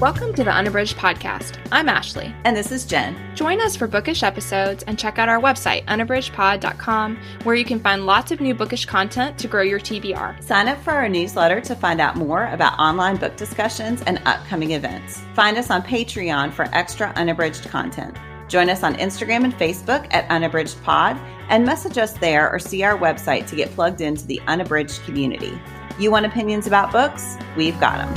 Welcome to the Unabridged podcast. I'm Ashley. And this is Jen. Join us for bookish episodes and check out our website, unabridgedpod.com, where you can find lots of new bookish content to grow your TBR. Sign up for our newsletter to find out more about online book discussions and upcoming events. Find us on Patreon for extra unabridged content. Join us on Instagram and Facebook at unabridgedpod and message us there or see our website to get plugged into the Unabridged community. You want opinions about books? We've got them.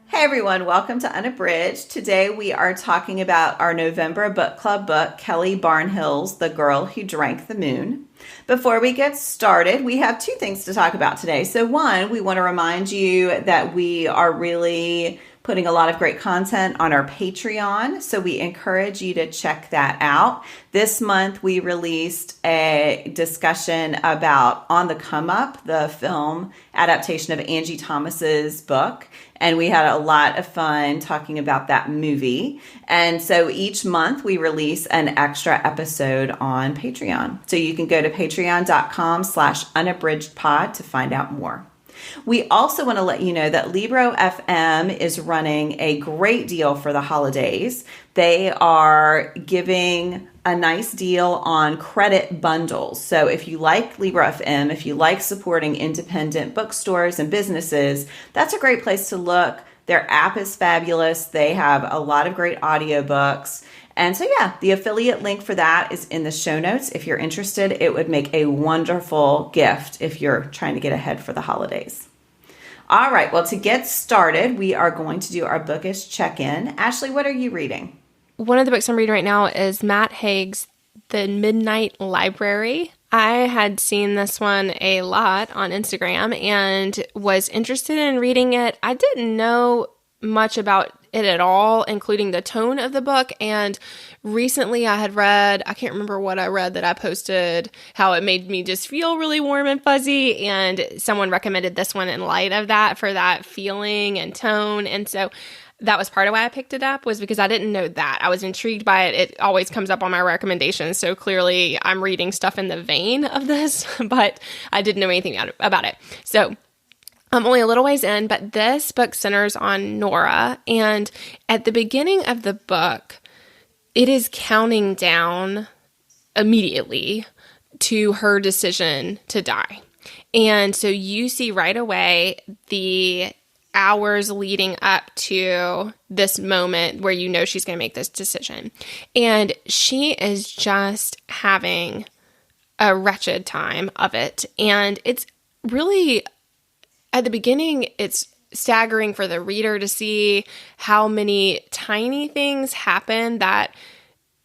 Hey everyone, welcome to Unabridged. Today we are talking about our November book club book, Kelly Barnhill's The Girl Who Drank the Moon. Before we get started, we have two things to talk about today. So one, we want to remind you that we are really putting a lot of great content on our Patreon, so we encourage you to check that out. This month, we released a discussion about On the Come Up, the film adaptation of Angie Thomas's book, and we had a lot of fun talking about that movie. And so each month, we release an extra episode on Patreon. So you can go to patreon.com/unabridgedpod to find out more. We also want to let you know that Libro FM is running a great deal for the holidays. They are giving a nice deal on credit bundles. So if you like Libro FM, if you like supporting independent bookstores and businesses, that's a great place to look. Their app is fabulous. They have a lot of great audiobooks. And so, yeah, the affiliate link for that is in the show notes. If you're interested, it would make a wonderful gift if you're trying to get ahead for the holidays. All right, well, to get started, we are going to do our bookish check-in. Ashley, what are you reading? One of the books I'm reading right now is Matt Haig's The Midnight Library. I had seen this one a lot on Instagram and was interested in reading it. I didn't know much about it at all, including the tone of the book. And recently I had read, I can't remember what I read that I posted, how it made me just feel really warm and fuzzy. And someone recommended this one in light of that for that feeling and tone. And so that was part of why I picked it up, was because I didn't know that. I was intrigued by it. It always comes up on my recommendations. So clearly I'm reading stuff in the vein of this, but I didn't know anything about it. So I'm only a little ways in, but this book centers on Nora. And at the beginning of the book, it is counting down immediately to her decision to die. And so you see right away the hours leading up to this moment where you know she's going to make this decision. And she is just having a wretched time of it. And it's really, at the beginning, it's staggering for the reader to see how many tiny things happen that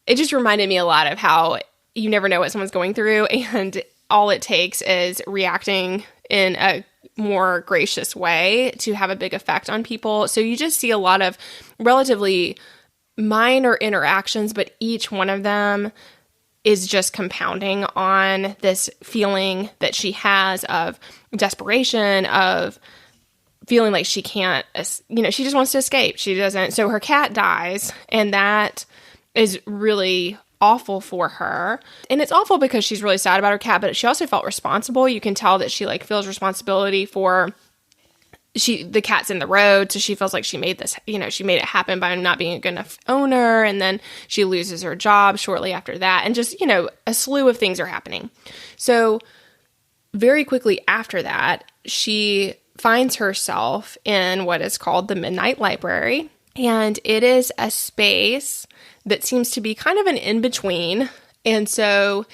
it just reminded me a lot of how you never know what someone's going through, and all it takes is reacting in a more gracious way to have a big effect on people. So you just see a lot of relatively minor interactions, but each one of them is just compounding on this feeling that she has of desperation, of feeling like she can't, she just wants to escape. She doesn't. So her cat dies, and that is really awful for her. And it's awful because she's really sad about her cat, but she also felt responsible. You can tell that she feels responsibility for the cat's in the road, so she feels like she made this, she made it happen by not being a good enough owner, and then she loses her job shortly after that, and just, a slew of things are happening. So very quickly after that, she finds herself in what is called the Midnight Library, and it is a space that seems to be kind of an in-between, and so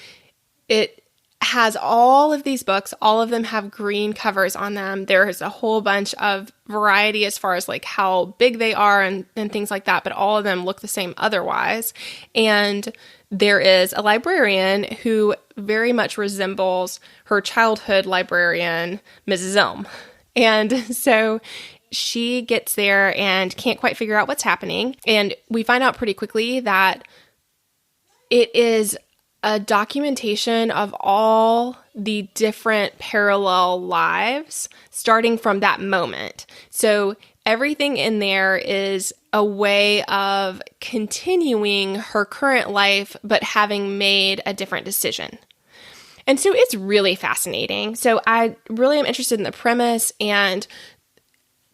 it has all of these books. All of them have green covers on them. There's a whole bunch of variety as far as how big they are and things like that, but all of them look the same otherwise. And there is a librarian who very much resembles her childhood librarian, Mrs. Elm. And so she gets there and can't quite figure out what's happening. And we find out pretty quickly that it is a documentation of all the different parallel lives starting from that moment. So everything in there is a way of continuing her current life, but having made a different decision. And so it's really fascinating. So I really am interested in the premise, and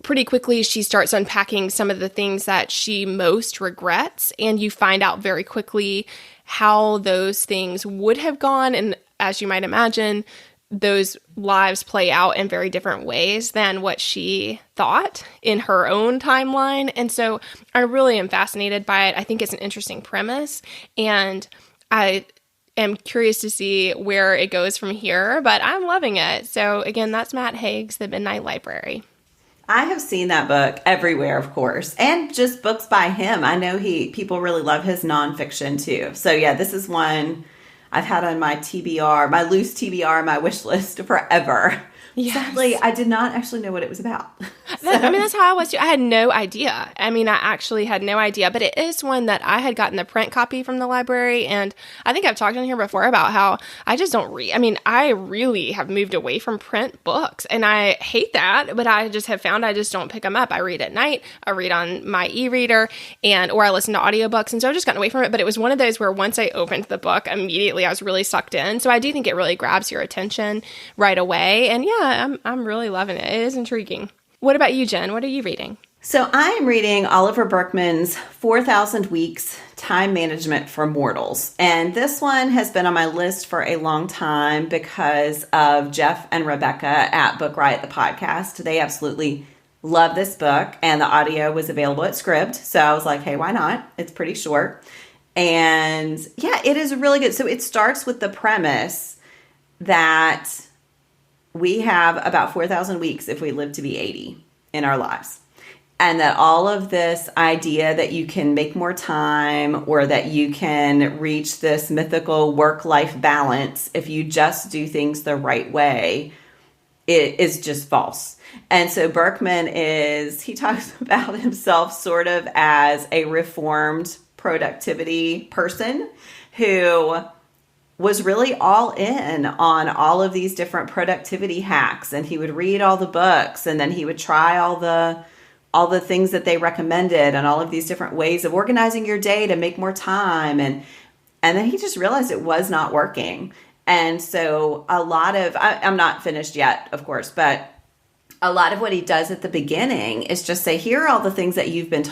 pretty quickly she starts unpacking some of the things that she most regrets, and you find out very quickly how those things would have gone. And as you might imagine, those lives play out in very different ways than what she thought in her own timeline. And so I really am fascinated by it. I think it's an interesting premise, and I am curious to see where it goes from here, but I'm loving it. So again, that's Matt Haig's The Midnight Library. I have seen that book everywhere, of course, and just books by him. I know people really love his nonfiction too. So yeah, this is one I've had on my TBR, my loose TBR, my wish list forever. Yes. Sadly, I did not actually know what it was about. That's how I was too. I had no idea. I actually had no idea, but it is one that I had gotten the print copy from the library, and I think I've talked on here before about how I just don't read. I really have moved away from print books, and I hate that, but I just have found I just don't pick them up. I read at night, I read on my e-reader, or I listen to audiobooks, and so I've just gotten away from it, but it was one of those where once I opened the book, immediately I was really sucked in, so I do think it really grabs your attention right away, and yeah, I'm really loving it. It is intriguing. What about you, Jen? What are you reading? So I am reading Oliver Burkeman's 4,000 Weeks, Time Management for Mortals. And this one has been on my list for a long time because of Jeff and Rebecca at Book Riot, the podcast. They absolutely love this book, and the audio was available at Scribd. So I was like, hey, why not? It's pretty short. And yeah, it is really good. So it starts with the premise that we have about 4,000 weeks if we live to be 80 in our lives. And that all of this idea that you can make more time or that you can reach this mythical work-life balance if you just do things the right way, it is just false. And so Berkman he talks about himself sort of as a reformed productivity person who was really all in on all of these different productivity hacks, and he would read all the books, and then he would try all the things that they recommended and all of these different ways of organizing your day to make more time, and then he just realized it was not working. And so I'm not finished yet, of course, but a lot of what he does at the beginning is just say, here are all the things that we've been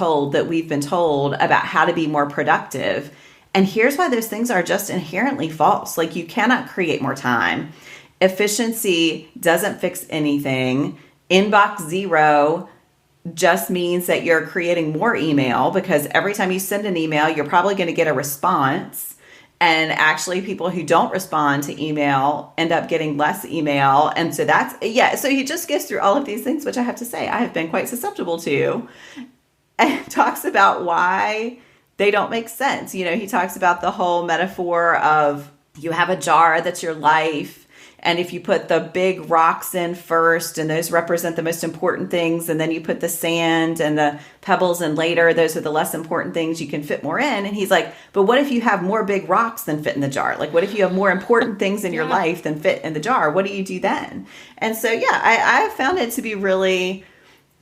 told about how to be more productive. And here's why those things are just inherently false. Like, you cannot create more time. Efficiency doesn't fix anything. Inbox zero just means that you're creating more email, because every time you send an email, you're probably going to get a response. And actually, people who don't respond to email end up getting less email. And so so he just goes through all of these things, which I have to say I have been quite susceptible to, and talks about why they don't make sense. He talks about the whole metaphor of you have a jar that's your life, and if you put the big rocks in first, and those represent the most important things, and then you put the sand and the pebbles in later, those are the less important things, you can fit more in. And he's like, but what if you have more big rocks than fit in the jar? Like, what if you have more important things in your life than fit in the jar? What do you do then? And so, yeah, I have found it to be really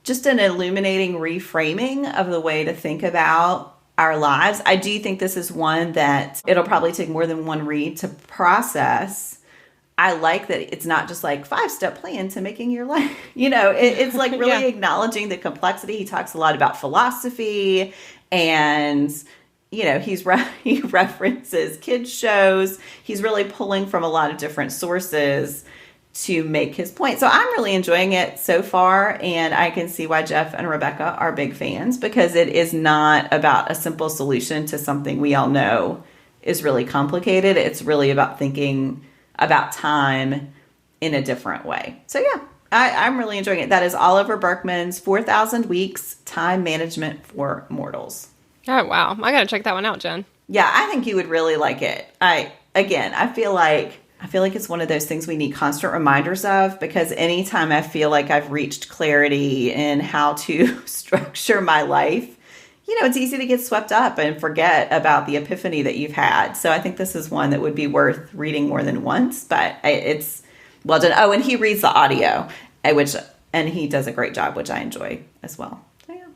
just an illuminating reframing of the way to think about our lives. I do think this is one that it'll probably take more than one read to process. I like that it's not just like 5-step plan to making your life, it's like really acknowledging the complexity. He talks a lot about philosophy, and, he references kids shows. He's really pulling from a lot of different sources to make his point. So I'm really enjoying it so far, and I can see why Jeff and Rebecca are big fans, because it is not about a simple solution to something we all know is really complicated. It's really about thinking about time in a different way. So yeah, I'm really enjoying it. That is Oliver Burkeman's 4,000 Weeks, Time Management for Mortals. Oh, wow. I got to check that one out, Jen. Yeah, I think you would really like it. I feel like it's one of those things we need constant reminders of, because anytime I feel like I've reached clarity in how to structure my life, it's easy to get swept up and forget about the epiphany that you've had. So I think this is one that would be worth reading more than once, but it's well done. Oh, and he reads the audio, and he does a great job, which I enjoy as well. So yeah.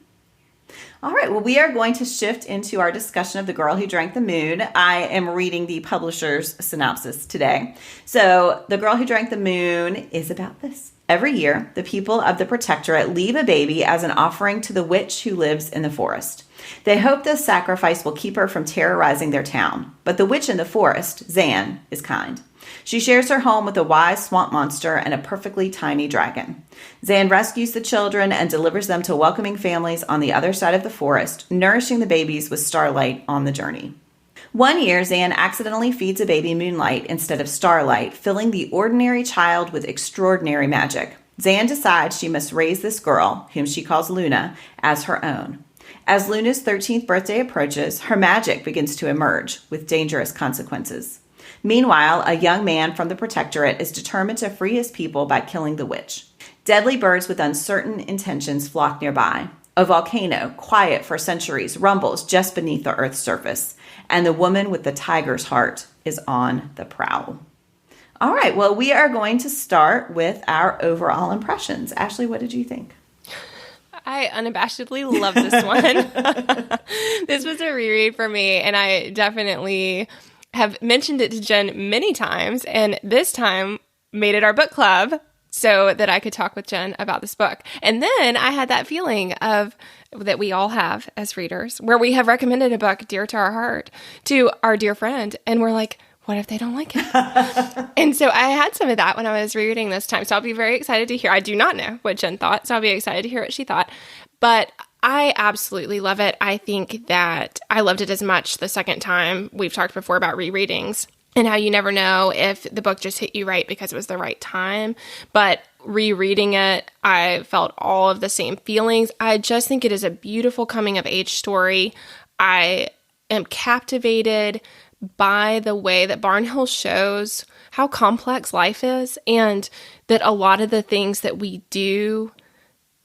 All right. Well, we are going to shift into our discussion of The Girl Who Drank the Moon. I am reading the publisher's synopsis today. So The Girl Who Drank the Moon is about this. Every year, the people of the protectorate leave a baby as an offering to the witch who lives in the forest. They hope this sacrifice will keep her from terrorizing their town. But the witch in the forest, Zan, is kind. She shares her home with a wise swamp monster and a perfectly tiny dragon. Zan rescues the children and delivers them to welcoming families on the other side of the forest, nourishing the babies with starlight on the journey. One year, Zan accidentally feeds a baby moonlight instead of starlight, filling the ordinary child with extraordinary magic. Zan decides she must raise this girl, whom she calls Luna, as her own. As Luna's 13th birthday approaches, her magic begins to emerge, with dangerous consequences. Meanwhile, a young man from the protectorate is determined to free his people by killing the witch. Deadly birds with uncertain intentions flock nearby. A volcano, quiet for centuries, rumbles just beneath the Earth's surface. And the woman with the tiger's heart is on the prowl. All right, well, we are going to start with our overall impressions. Ashley, what did you think? I unabashedly love this one. This was a reread for me, and I definitely have mentioned it to Jen many times, and this time made it our book club so that I could talk with Jen about this book. And then I had that feeling of that we all have as readers, where we have recommended a book dear to our heart to our dear friend, and we're like, what if they don't like it? And so I had some of that when I was rereading this time. So I'll be very excited to hear. I do not know what Jen thought, so I'll be excited to hear what she thought. But I absolutely love it. I think that I loved it as much the second time. We've talked before about rereadings and how you never know if the book just hit you right because it was the right time. But rereading it, I felt all of the same feelings. I just think it is a beautiful coming of age story. I am captivated by the way that Barnhill shows how complex life is, and that a lot of the things that we do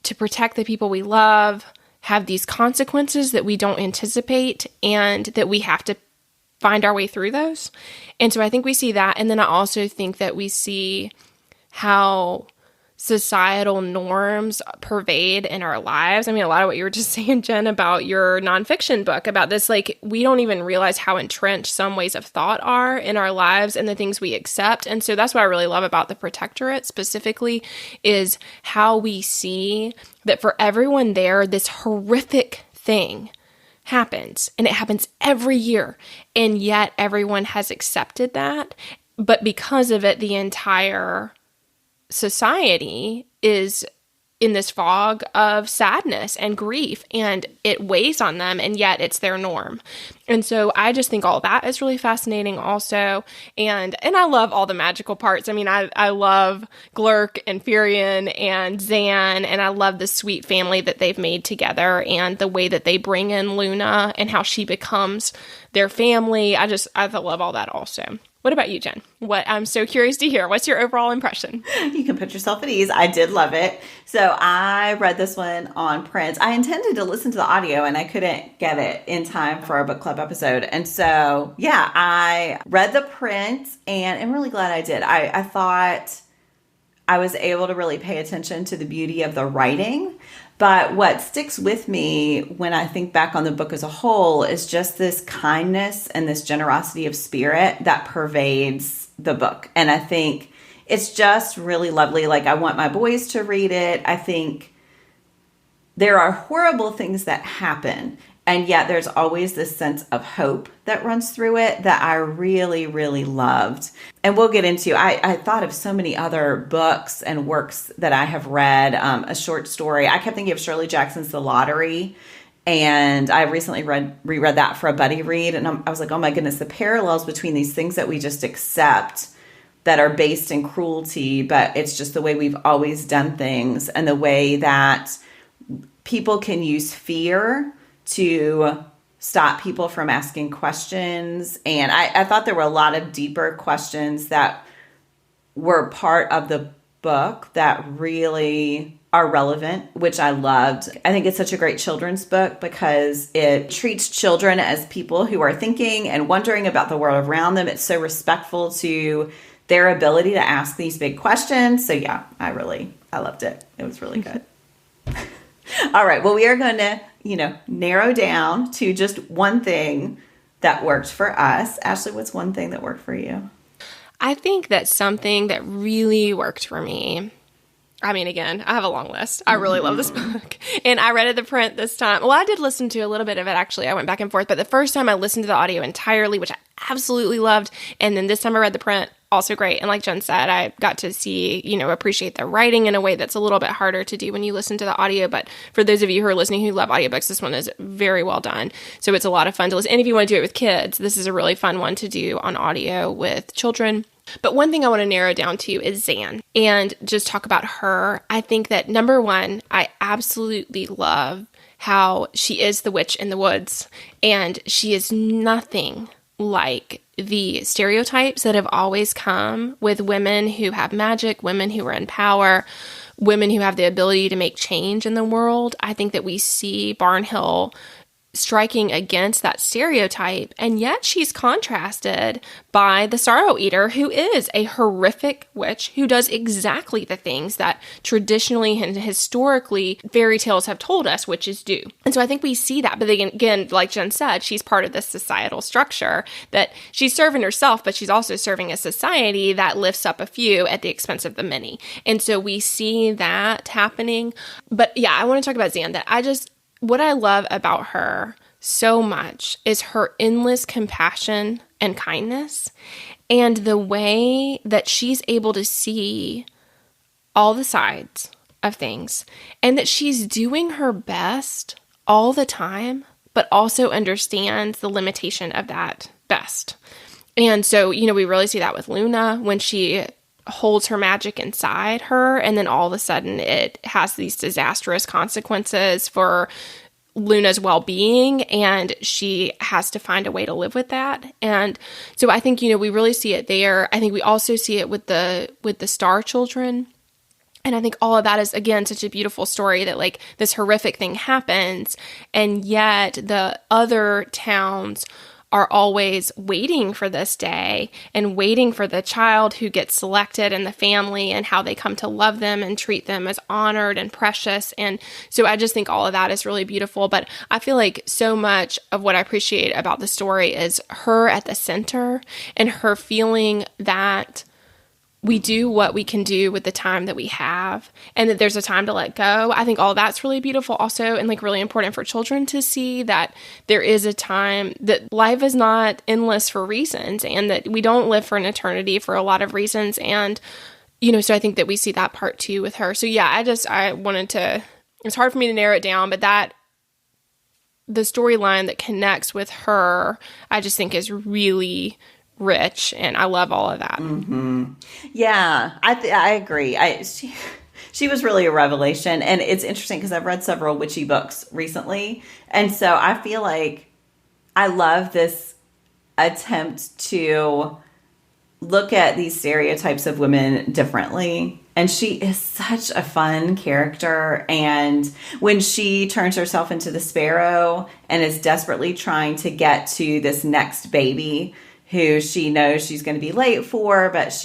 to protect the people we love have these consequences that we don't anticipate, and that we have to find our way through those. And so I think we see that. And then I also think that we see how societal norms pervade in our lives. I mean, a lot of what you were just saying, Jen, about your nonfiction book, about this, like, we don't even realize how entrenched some ways of thought are in our lives and the things we accept. And so that's what I really love about the protectorate specifically, is how we see that for everyone there, this horrific thing happens, and it happens every year. And yet everyone has accepted that. But because of it, the entire society is in this fog of sadness and grief, and it weighs on them, and yet it's their norm. And so I just think all that is really fascinating also. And I love all the magical parts. I mean, I love Glurk and Furion and Zan, and I love the sweet family that they've made together, and the way that they bring in Luna and how she becomes their family. I love all that also. What about you, Jen? I'm so curious to hear. What's your overall impression? You can put yourself at ease. I did love it. So I read this one on print. I intended to listen to the audio, and I couldn't get it in time for our book club episode. And so, yeah, I read the print, and I'm really glad I did. I thought I was able to really pay attention to the beauty of the writing. But what sticks with me when I think back on the book as a whole is just this kindness and this generosity of spirit that pervades the book. And I think it's just really lovely. Like, I want my boys to read it. I think there are horrible things that happen, and yet there's always this sense of hope that runs through it that I really, really loved. And we'll get into, I thought of so many other books and works that I have read. A short story. I kept thinking of Shirley Jackson's The Lottery. And I recently reread that for a buddy read. And I was like, oh my goodness, the parallels between these things that we just accept that are based in cruelty, but it's just the way we've always done things, and the way that people can use fear to stop people from asking questions. And I thought there were a lot of deeper questions that were part of the book that really are relevant, which I loved. I think it's such a great children's book because it treats children as people who are thinking and wondering about the world around them. It's so respectful to their ability to ask these big questions. So yeah, I loved it. It was really good. All right. Well, we are going to, narrow down to just one thing that worked for us. Ashley, what's one thing that worked for you? I think that something that really worked for me I mean, again, I have a long list. I really love this book. And I read it the print this time. Well, I did listen to a little bit of it, actually. I went back and forth. But the first time I listened to the audio entirely, which I absolutely loved. And then this time I read the print, also great. And like Jen said, I got to see, appreciate the writing in a way that's a little bit harder to do when you listen to the audio. But for those of you who are listening who love audiobooks, this one is very well done. So it's a lot of fun to listen. And if you want to do it with kids, this is a really fun one to do on audio with children. But one thing I want to narrow down to is Zan and just talk about her. I think that number one, I absolutely love how she is the witch in the woods, and she is nothing like the stereotypes that have always come with women who have magic, women who are in power, women who have the ability to make change in the world. I think that we see Barnhill striking against that stereotype, and yet she's contrasted by the Sorrow Eater, who is a horrific witch who does exactly the things that traditionally and historically fairy tales have told us witches do. And so I think we see that, but again, like Jen said, she's part of this societal structure that she's serving herself, but she's also serving a society that lifts up a few at the expense of the many. And so we see that happening. But yeah, I want to talk about Zan, that what I love about her so much is her endless compassion and kindness, and the way that she's able to see all the sides of things, and that she's doing her best all the time, but also understands the limitation of that best. And so, we really see that with Luna when she holds her magic inside her, and then all of a sudden it has these disastrous consequences for Luna's well-being, and she has to find a way to live with that. And so I think, we really see it there. I think we also see it with the Star Children. And I think all of that is, again, such a beautiful story that, like, this horrific thing happens, and yet the other towns are always waiting for this day and waiting for the child who gets selected and the family and how they come to love them and treat them as honored and precious. And so I just think all of that is really beautiful. But I feel like so much of what I appreciate about the story is her at the center and her feeling that we do what we can do with the time that we have, and that there's a time to let go. I think all that's really beautiful also, and like really important for children to see that there is a time that life is not endless for reasons, and that we don't live for an eternity for a lot of reasons. And, so I think that we see that part too with her. So yeah, it's hard for me to narrow it down, but the storyline that connects with her, I just think is really rich, and I love all of that. Mm-hmm. Yeah, I agree. She was really a revelation, and it's interesting because I've read several witchy books recently, and so I feel like I love this attempt to look at these stereotypes of women differently. And she is such a fun character. And when she turns herself into the sparrow and is desperately trying to get to this next baby who she knows she's going to be late for, but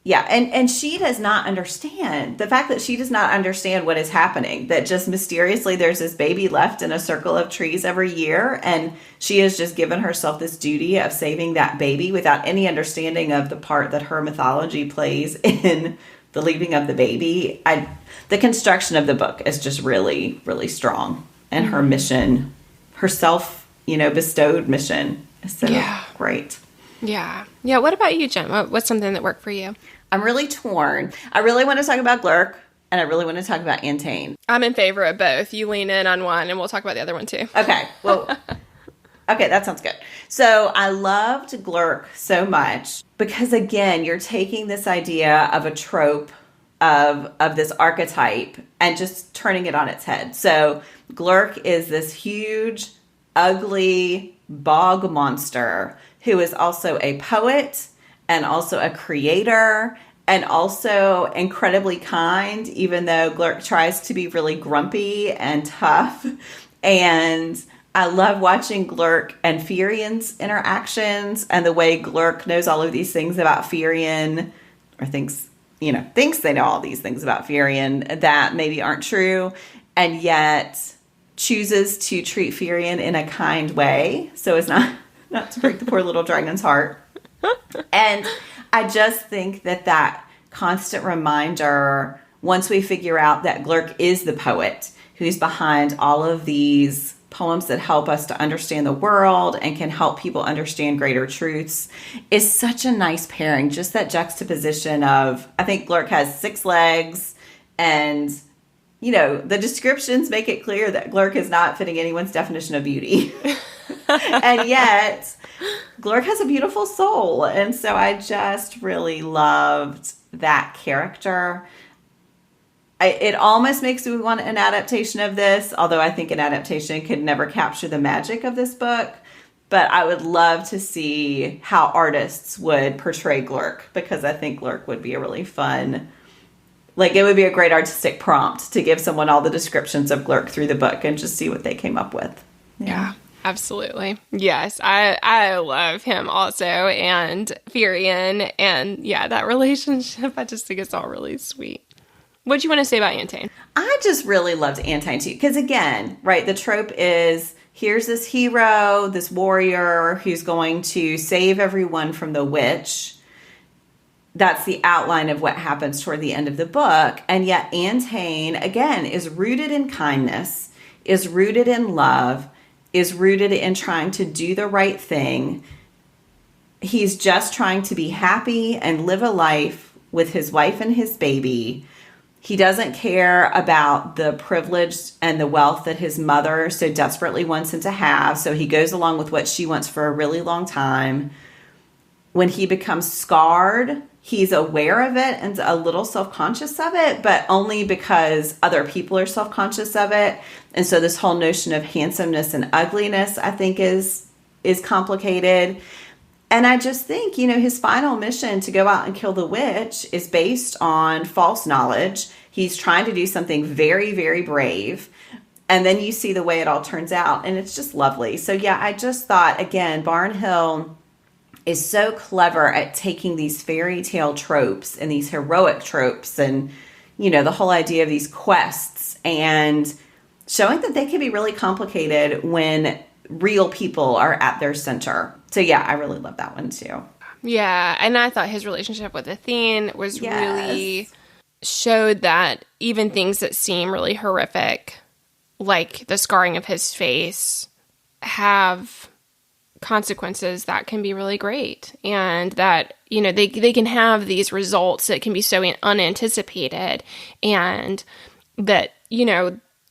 and she does not understand the fact that she does not understand what is happening, that just mysteriously there's this baby left in a circle of trees every year, and she has just given herself this duty of saving that baby without any understanding of the part that her mythology plays in the leaving of the baby. The construction of the book is just really, really strong, and her mission, herself, bestowed mission, is so great. Yeah. What about you, Jen? What's something that worked for you? I'm really torn. I really want to talk about Glurk, and I really want to talk about Antane. I'm in favor of both. You lean in on one, and we'll talk about the other one too. Okay. Well, okay, that sounds good. So I loved Glurk so much because, again, you're taking this idea of a trope of this archetype and just turning it on its head. So Glurk is this huge, ugly bog monster who is also a poet and also a creator and also incredibly kind, even though Glurk tries to be really grumpy and tough. And I love watching Glurk and Firian's interactions and the way Glurk knows all of these things about Firian, or thinks they know all these things about Firian that maybe aren't true, and yet chooses to treat Firian in a kind way so as not to break the poor little dragon's heart. And I just think that constant reminder once we figure out that Glurk is the poet who's behind all of these poems that help us to understand the world and can help people understand greater truths, is such a nice pairing. Just that juxtaposition of, I think Glurk has 6 legs, and the descriptions make it clear that Glurk is not fitting anyone's definition of beauty. And yet Glurk has a beautiful soul. And so I just really loved that character. It almost makes me want an adaptation of this, although I think an adaptation could never capture the magic of this book. But I would love to see how artists would portray Glurk, because I think Glurk would be a really fun, it would be a great artistic prompt to give someone all the descriptions of Glurk through the book and just see what they came up with. Yeah, absolutely. Yes, I love him also, and Furion, and that relationship, I just think it's all really sweet. What do you want to say about Antane? I just really loved Antane too, because again, right, the trope is here's this hero, this warrior who's going to save everyone from the witch. That's the outline of what happens toward the end of the book. And yet Antane, again, is rooted in kindness, is rooted in love, is rooted in trying to do the right thing. He's just trying to be happy and live a life with his wife and his baby. He doesn't care about the privilege and the wealth that his mother so desperately wants him to have. So he goes along with what she wants for a really long time. When he becomes scarred, he's aware of it and a little self-conscious of it, but only because other people are self-conscious of it. And so this whole notion of handsomeness and ugliness, I think, is complicated. And I just think, his final mission to go out and kill the witch is based on false knowledge. He's trying to do something very, very brave. And then you see the way it all turns out, and it's just lovely. So yeah, I just thought, again, Barnhill is so clever at taking these fairy tale tropes and these heroic tropes and, the whole idea of these quests, and showing that they can be really complicated when real people are at their center. So yeah, I really love that one too. Yeah, and I thought his relationship with Athene was really showed that even things that seem really horrific, like the scarring of his face, have consequences that can be really great, and that they can have these results that can be so unanticipated, and that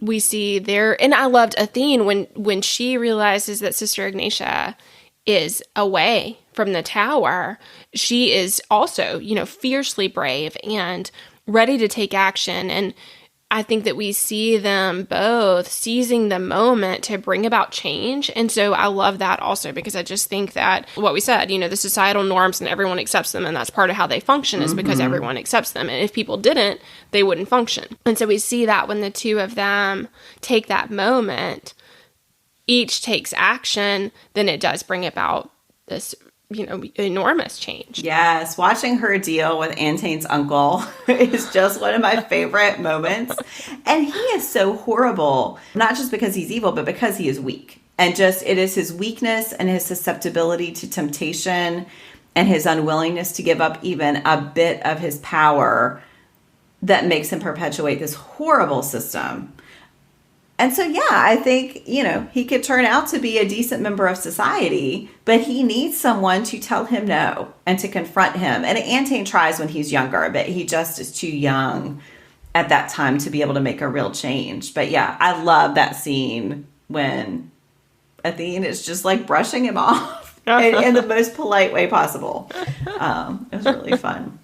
we see there. And I loved Athene when she realizes that Sister Ignatia is away from the tower. She is also fiercely brave and ready to take action. And I think that we see them both seizing the moment to bring about change. And so I love that also, because I just think that what we said, the societal norms, and everyone accepts them, and that's part of how they function, is because everyone accepts them. And if people didn't, they wouldn't function. And so we see that when the two of them take that moment, each takes action, then it does bring about this enormous change. Yes, watching her deal with Antane's uncle is just one of my favorite moments. And he is so horrible, not just because he's evil, but because he is weak. And just, it is his weakness and his susceptibility to temptation and his unwillingness to give up even a bit of his power that makes him perpetuate this horrible system. And so, yeah, I think, he could turn out to be a decent member of society, but he needs someone to tell him no and to confront him. And Antane tries when he's younger, but he just is too young at that time to be able to make a real change. But yeah, I love that scene when Athene is just brushing him off in the most polite way possible. It was really fun.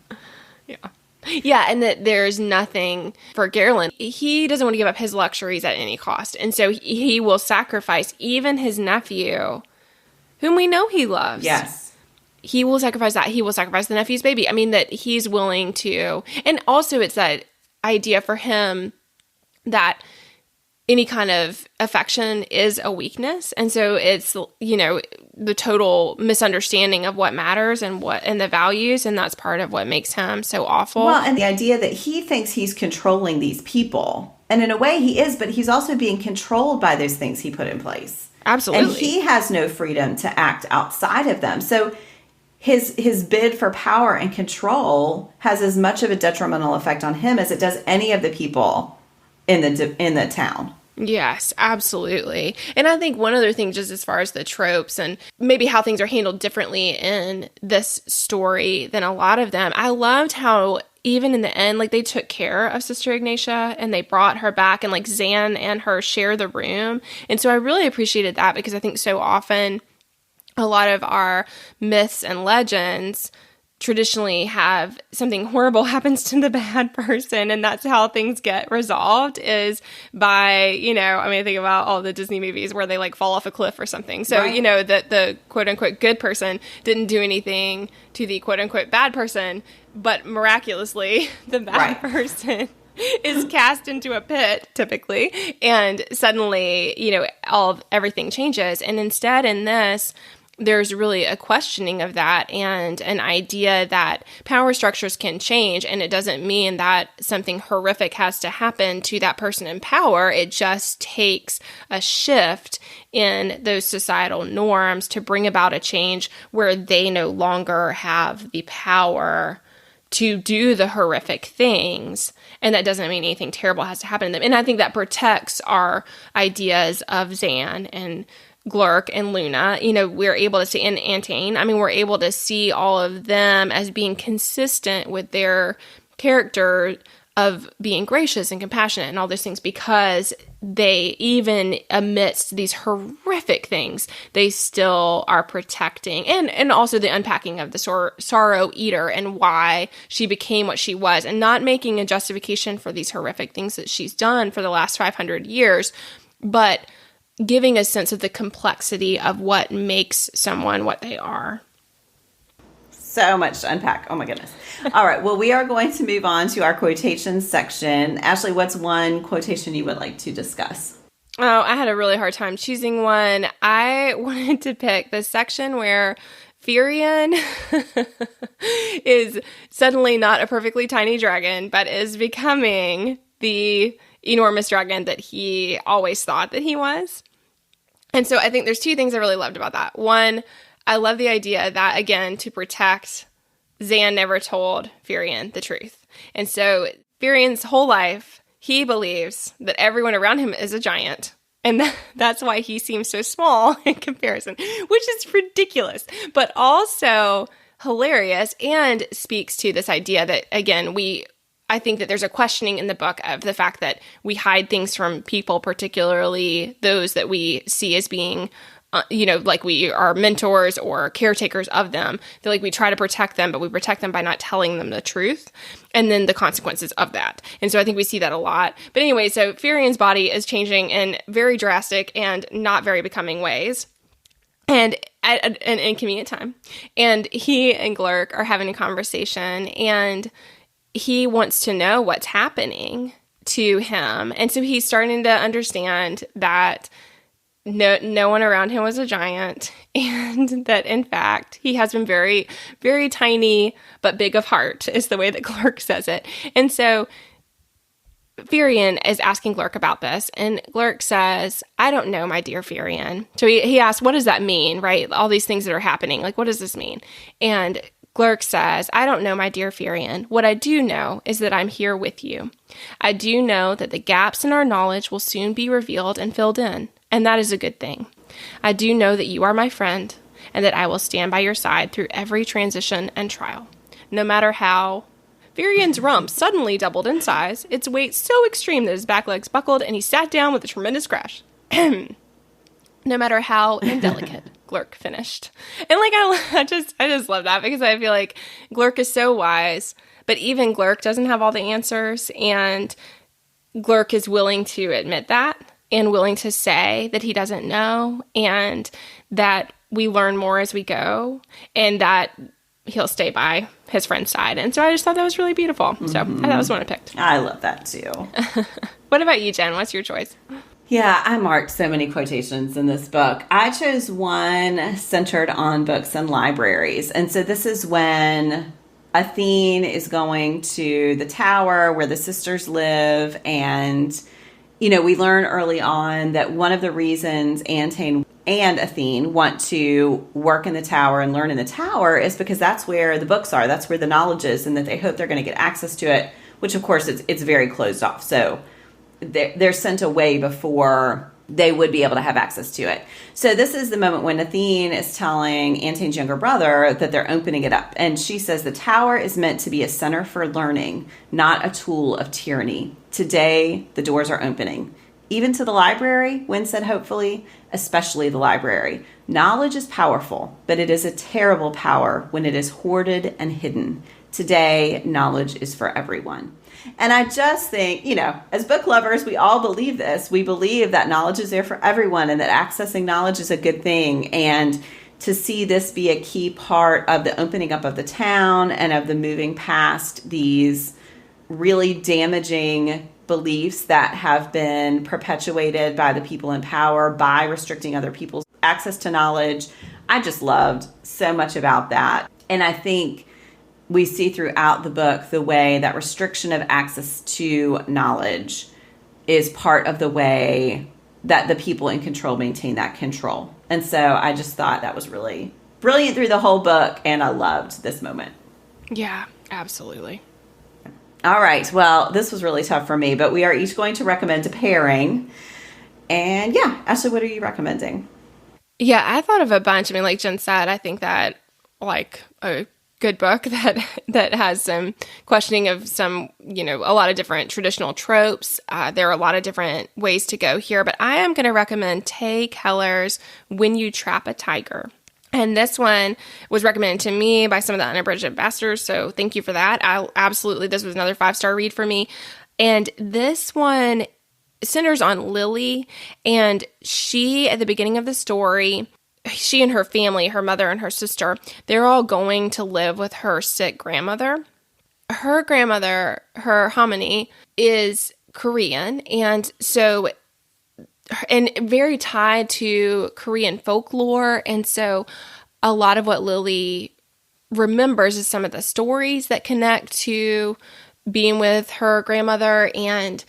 Yeah. Yeah, and that there's nothing for Garland. He doesn't want to give up his luxuries at any cost. And so he will sacrifice even his nephew, whom we know he loves. Yes. He will sacrifice that. He will sacrifice the nephew's baby. I mean, that he's willing to. And also it's that idea for him that any kind of affection is a weakness. And so it's, the total misunderstanding of what matters and the values. And that's part of what makes him so awful. Well, and the idea that he thinks he's controlling these people. And in a way he is, but he's also being controlled by those things he put in place. Absolutely. And he has no freedom to act outside of them. So his bid for power and control has as much of a detrimental effect on him as it does any of the people in the town. Yes, absolutely. And I think one other thing, just as far as the tropes and maybe how things are handled differently in this story than a lot of them, I loved how even in the end, like, they took care of Sister Ignatia and they brought her back, and like Zan and her share the room. And so I really appreciated that, because I think so often a lot of our myths and legends traditionally have something horrible happens to the bad person, and that's how things get resolved, is by, I mean, think about all the Disney movies where they like fall off a cliff or something. So, right. That the quote unquote good person didn't do anything to the quote unquote bad person, but miraculously the bad person is cast into a pit, typically, and suddenly, everything changes. And instead in this, there's really a questioning of that and an idea that power structures can change, and it doesn't mean that something horrific has to happen to that person in power. It just takes a shift in those societal norms to bring about a change where they no longer have the power to do the horrific things. And that doesn't mean anything terrible has to happen to them. And I think that protects our ideas of Zan and Glurk and Luna. We're able to see, and Antane, we're able to see all of them as being consistent with their character of being gracious and compassionate and all those things, because they, even amidst these horrific things, they still are protecting, and also the unpacking of the sorrow eater and why she became what she was, and not making a justification for these horrific things that she's done for the last 500 years, but giving a sense of the complexity of what makes someone what they are. So much to unpack. Oh my goodness. All right. Well, we are going to move on to our quotations section. Ashley, what's one quotation you would like to discuss? Oh, I had a really hard time choosing one. I wanted to pick the section where Firion is suddenly not a perfectly tiny dragon, but is becoming the enormous dragon that he always thought that he was. And so I think there's two things I really loved about that. One, I love the idea that, again, to protect, Zan never told Firion the truth. And so Firion's whole life, he believes that everyone around him is a giant. And that's why he seems so small in comparison, which is ridiculous, but also hilarious, and speaks to this idea that, again, I think that there's a questioning in the book of the fact that we hide things from people, particularly those that we see as being, like we are mentors or caretakers of them. That, like, we try to protect them, but we protect them by not telling them the truth, and then the consequences of that. And so I think we see that a lot. But anyway, so Firion's body is changing in very drastic and not very becoming ways, and at an inconvenient time. And he and Glurk are having a conversation, and he wants to know what's happening to him. And so he's starting to understand that no one around him was a giant, and that, in fact, he has been very, very tiny but big of heart, is the way that Glurk says it. And so Firion is asking Glurk about this, and Glurk says, "I don't know, my dear Firion." So he asks, what does that mean, right? All these things that are happening, like, what does this mean? And Glurk says, "I don't know, my dear Firion. What I do know is that I'm here with you. I do know that the gaps in our knowledge will soon be revealed and filled in, and that is a good thing. I do know that you are my friend, and that I will stand by your side through every transition and trial. No matter how..." Firion's rump suddenly doubled in size, its weight so extreme that his back legs buckled, and he sat down with a tremendous crash. "No matter how indelicate," Glurk finished. And like, I just love that, because I feel like Glurk is so wise, but even Glurk doesn't have all the answers, and Glurk is willing to admit that, and willing to say that he doesn't know, and that we learn more as we go, and that he'll stay by his friend's side. And so I just thought that was really beautiful. So I thought that was one I picked. I love that too. What about you, Jen? What's your choice? Yeah, I marked so many quotations in this book. I chose one centered on books and libraries. And so this is when Athene is going to the tower where the sisters live. And, we learn early on that one of the reasons Antane and Athene want to work in the tower and learn in the tower is because that's where the books are. That's where the knowledge is, and that they hope they're going to get access to it, which of course it's very closed off. So they're sent away before they would be able to have access to it. So this is the moment when Athene is telling Antane's younger brother that they're opening it up. And she says, the tower is meant to be a center for learning, not a tool of tyranny. Today, the doors are opening. Even to the library, Wynne said hopefully, especially the library. Knowledge is powerful, but it is a terrible power when it is hoarded and hidden. Today, knowledge is for everyone. And I just think, as book lovers, we all believe this. We believe that knowledge is there for everyone and that accessing knowledge is a good thing. And to see this be a key part of the opening up of the town and of the moving past these really damaging beliefs that have been perpetuated by the people in power by restricting other people's access to knowledge. I just loved so much about that. And I think we see throughout the book the way that restriction of access to knowledge is part of the way that the people in control maintain that control. And so I just thought that was really brilliant through the whole book, and I loved this moment. Yeah, absolutely. All right. Well, this was really tough for me, but we are each going to recommend a pairing. And yeah, Ashley, what are you recommending? Yeah, I thought of a bunch. I mean, like Jen said, I think that like a good book that has some questioning of some, a lot of different traditional tropes. There are a lot of different ways to go here, but I am going to recommend Tay Keller's When You Trap a Tiger. And this one was recommended to me by some of the Unabridged ambassadors, so thank you for that. This was another 5-star read for me. And this one centers on Lily, and she, at the beginning of the story, she and her family, her mother and her sister, they're all going to live with her sick grandmother. Her grandmother, her Harmony, is Korean, and very tied to Korean folklore. And so a lot of what Lily remembers is some of the stories that connect to being with her grandmother. And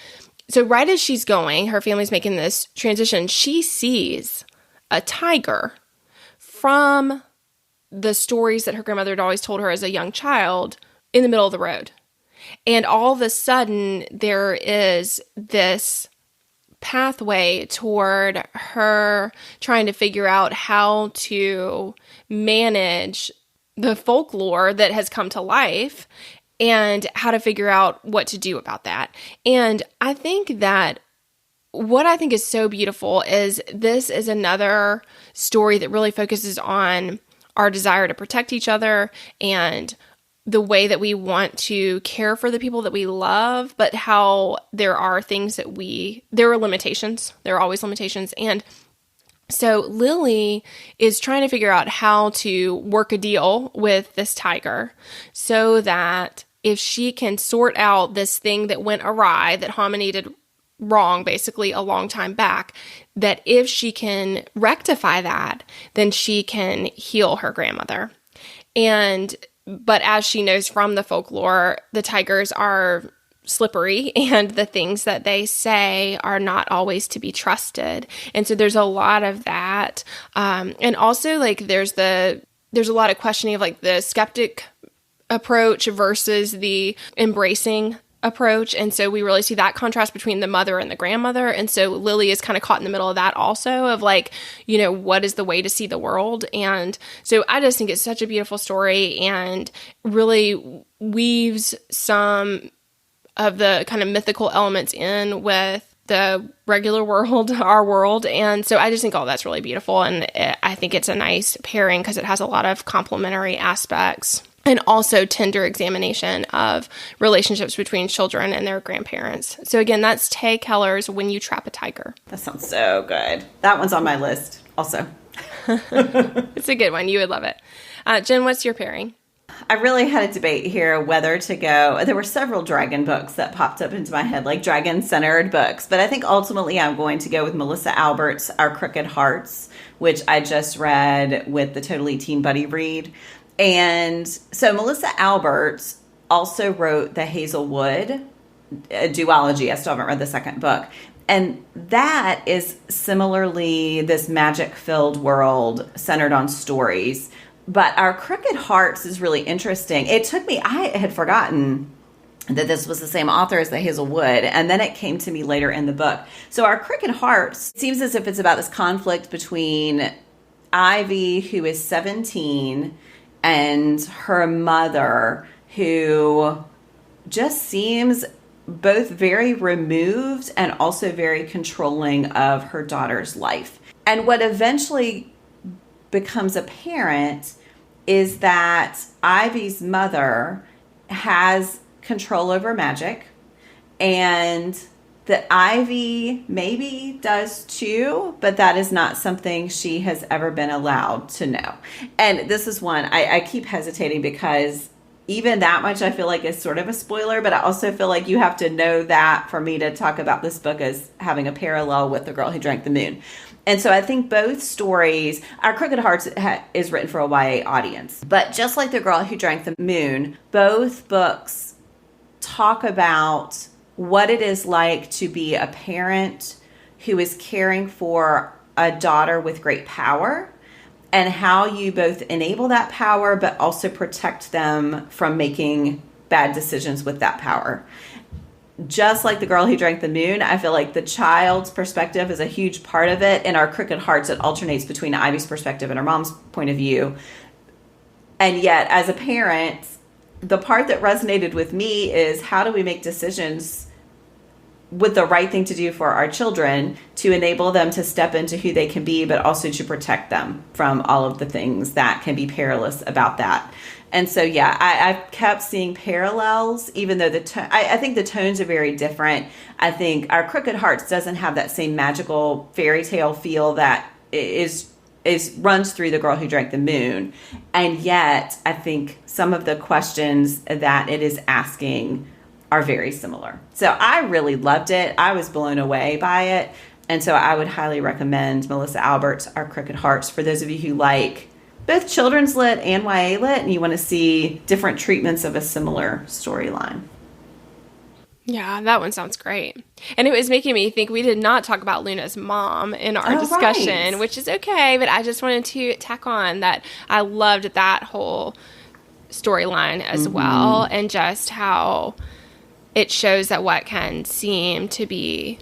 so right as she's going, her family's making this transition, she sees a tiger from the stories that her grandmother had always told her as a young child in the middle of the road. And all of a sudden, there is this pathway toward her trying to figure out how to manage the folklore that has come to life and how to figure out what to do about that. And I think that what I think is so beautiful is this is another story that really focuses on our desire to protect each other and the way that we want to care for the people that we love, but how there are things that there are limitations. There are always limitations. And so Lily is trying to figure out how to work a deal with this tiger so that if she can sort out this thing that went awry, that Harmony did wrong basically a long time back, that if she can rectify that, then she can heal her grandmother. But as she knows from the folklore, the tigers are slippery and the things that they say are not always to be trusted. And so there's a lot of that. And also there's a lot of questioning of the skeptic approach versus the embracing approach. And so we really see that contrast between the mother and the grandmother. And so Lily is kind of caught in the middle of that also of what is the way to see the world? And so I just think it's such a beautiful story and really weaves some of the kind of mythical elements in with the regular world, our world. And so I just think all that's really beautiful. And I think it's a nice pairing because it has a lot of complementary aspects. And also tender examination of relationships between children and their grandparents. So again, that's Tay Keller's When You Trap a Tiger. That sounds so good. That one's on my list also. It's a good one. You would love it. Jen, what's your pairing? I really had a debate here whether to go. There were several dragon books that popped up into my head, like dragon-centered books. But I think ultimately I'm going to go with Melissa Albert's Our Crooked Hearts, which I just read with the Totally Teen Buddy read. And so Melissa Albert also wrote the Hazelwood duology. I still haven't read the second book. And that is similarly this magic-filled world centered on stories. But Our Crooked Hearts is really interesting. It took me, I had forgotten that this was the same author as the Hazelwood, and then it came to me later in the book. So Our Crooked Hearts seems as if it's about this conflict between Ivy, who is 17, and her mother, who just seems both very removed and also very controlling of her daughter's life. And what eventually becomes apparent is that Ivy's mother has control over magic, and that Ivy maybe does too, but that is not something she has ever been allowed to know. And this is one I keep hesitating, because even that much I feel like is sort of a spoiler, but I also feel like you have to know that for me to talk about this book as having a parallel with The Girl Who Drank the Moon. And so I think both stories, Our Crooked Hearts is written for a YA audience. But just like The Girl Who Drank the Moon, both books talk about what it is like to be a parent who is caring for a daughter with great power, and how you both enable that power but also protect them from making bad decisions with that power. Just like The Girl Who Drank the Moon, I feel like the child's perspective is a huge part of it. In Our Crooked Hearts, it alternates between Ivy's perspective and her mom's point of view. And yet, as a parent, the part that resonated with me is, how do we make decisions with the right thing to do for our children to enable them to step into who they can be, but also to protect them from all of the things that can be perilous about that. And so, yeah, I've kept seeing parallels, even though I think the tones are very different. I think Our Crooked Hearts doesn't have that same magical fairy tale feel that runs through The Girl Who Drank the Moon. And yet, I think some of the questions that it is asking are very similar. So I really loved it. I was blown away by it. And so I would highly recommend Melissa Albert's Our Crooked Hearts for those of you who like both children's lit and YA lit, and you want to see different treatments of a similar storyline. Yeah, that one sounds great. And it was making me think we did not talk about Luna's mom in our discussion, which is okay, but I just wanted to tack on that I loved that whole storyline as well, and just how it shows that what can seem to be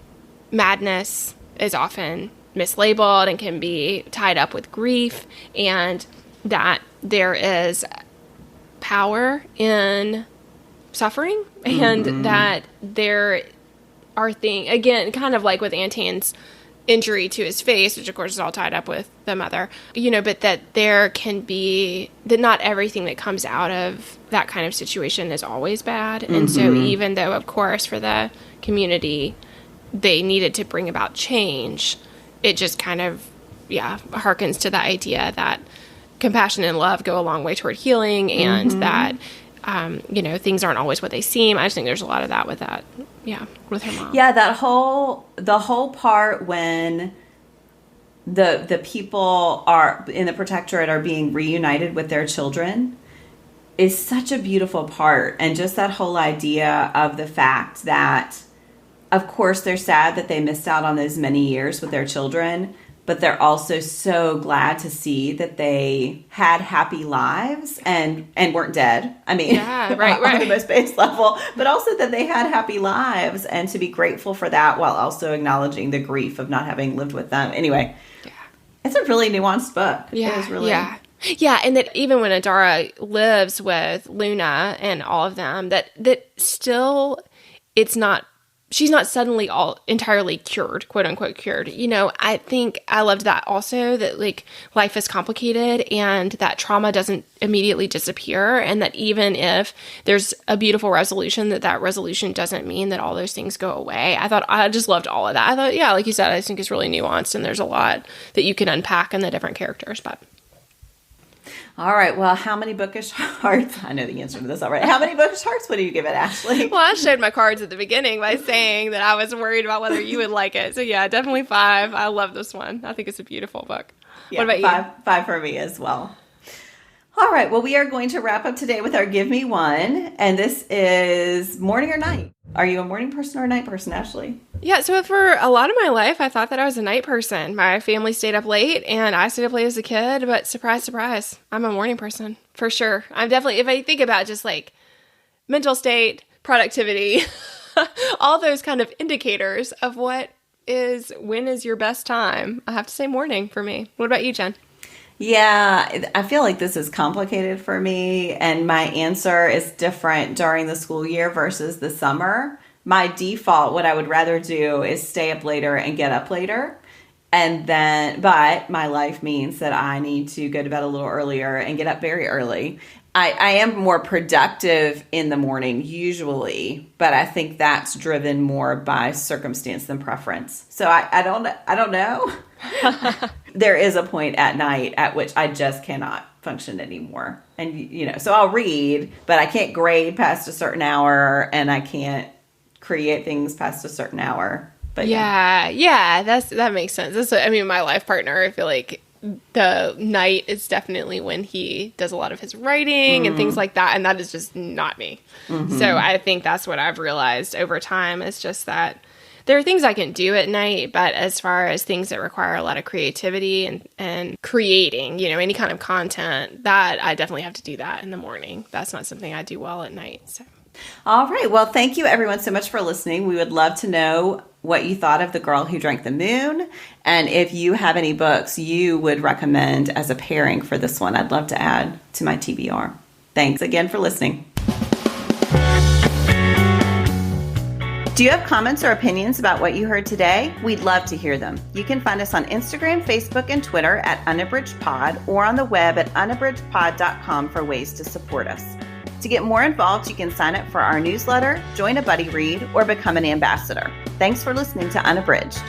madness is often mislabeled and can be tied up with grief, and that there is power in suffering, and that there are things, again, kind of like with Antine's injury to his face, which of course is all tied up with the mother, but that there can be, that not everything that comes out of that kind of situation is always bad. And so even though, of course, for the community, they needed to bring about change, it just kind of, harkens to the idea that compassion and love go a long way toward healing, and that, things aren't always what they seem. I just think there's a lot of that with that. Yeah, with her mom. Yeah, the whole part when the people are in the protectorate are being reunited with their children is such a beautiful part. And just that whole idea of the fact that, of course, they're sad that they missed out on those many years with their children, but they're also so glad to see that they had happy lives and weren't dead. I mean, on the most base level, but also that they had happy lives, and to be grateful for that while also acknowledging the grief of not having lived with them. Anyway, it's a really nuanced book. Yeah, it was really... Yeah, and that even when Adara lives with Luna and all of them, that still, it's not, she's not suddenly all entirely cured, quote unquote cured. I think I loved that also, that like life is complicated and that trauma doesn't immediately disappear, and that even if there's a beautiful resolution, that resolution doesn't mean that all those things go away. I just loved all of that. I thought, like you said, I think it's really nuanced, and there's a lot that you can unpack in the different characters, but... All right. Well, how many bookish hearts? I know the answer to this already. How many bookish hearts would you give it, Ashley? Well, I showed my cards at the beginning by saying that I was worried about whether you would like it. So, yeah, definitely 5. I love this one. I think it's a beautiful book. Yeah, what about you? 5 for me as well. All right. Well, we are going to wrap up today with our Give Me One. And this is morning or night. Are you a morning person or a night person, Ashley? Yeah, so for a lot of my life, I thought that I was a night person. My family stayed up late, and I stayed up late as a kid, but surprise, surprise, I'm a morning person, for sure. I'm definitely, if I think about just like mental state, productivity, all those kind of indicators of when is your best time, I have to say morning for me. What about you, Jen? Yeah, I feel like this is complicated for me, and my answer is different during the school year versus the summer. My default, what I would rather do is stay up later and get up later. But my life means that I need to go to bed a little earlier and get up very early. I am more productive in the morning usually, but I think that's driven more by circumstance than preference. So I don't know. There is a point at night at which I just cannot function anymore. And, so I'll read, but I can't grade past a certain hour and I can't create things past a certain hour. But yeah, that makes sense. My life partner, I feel like the night is definitely when he does a lot of his writing and things like that. And that is just not me. Mm-hmm. So I think that's what I've realized over time is just that there are things I can do at night, but as far as things that require a lot of creativity and creating, any kind of content, that I definitely have to do that in the morning. That's not something I do well at night. So. All right. Well, thank you everyone so much for listening. We would love to know what you thought of The Girl Who Drank the Moon. And if you have any books you would recommend as a pairing for this one, I'd love to add to my TBR. Thanks again for listening. Do you have comments or opinions about what you heard today? We'd love to hear them. You can find us on Instagram, Facebook, and Twitter at Unabridged Pod or on the web at unabridgedpod.com for ways to support us. To get more involved, you can sign up for our newsletter, join a buddy read, or become an ambassador. Thanks for listening to Unabridged.